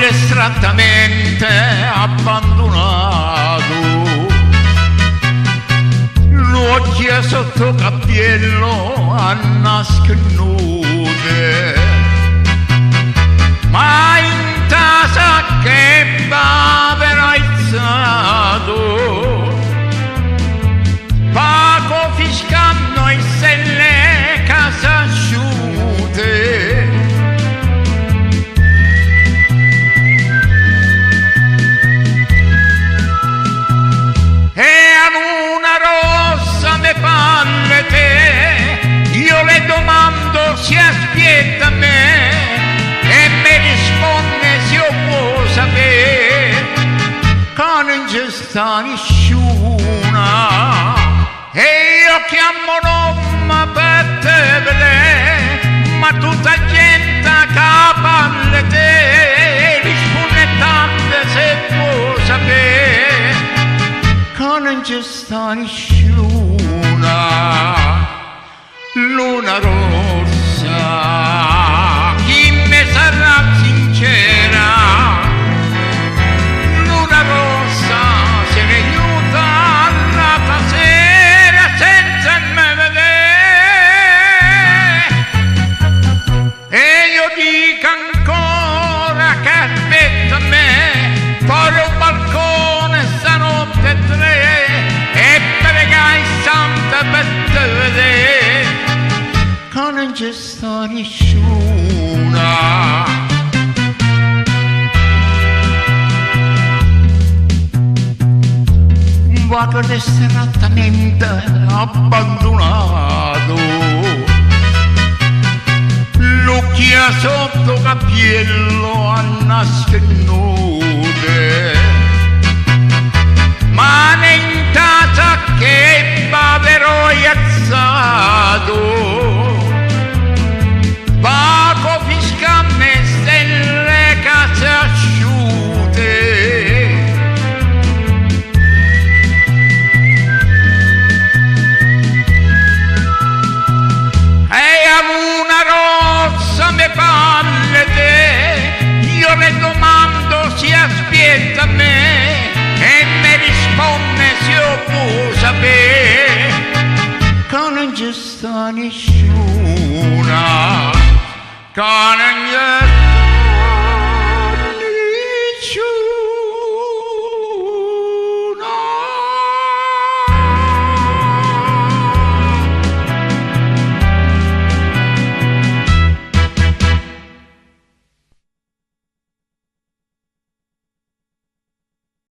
distrattamente abbandonato, l'occhio sotto cappiello a nascere nude, ma in casa che bavero izzato, pago fiscando e selle case asciute. Io le domando se aspetta a me e mi risponde se io può sapere che non c'è sta nessuna e io chiamo nome per te vedere, ma tutta gente che parla te risponde tante se può sapere che non c'è sta nessuna. Luna rossa, chi mi sarà sincera? Luna rossa, se ne aiuta alla sera senza me vedere. E io dico ancora che aspetta me, fuori un balcone stanotte 3 e pregai santa per te vedere. Non c'è sta nessuna. Un vago distrattamente abbandonato, l'occhio sotto cappiello a nascere nude, ma in casa che bavero alzato, vago fiscamme stelle case asciute. E a una rossa me parla te, io le domando se aspetta a me e mi risponde se io può sapere che non c'è sta nessuna. Gone and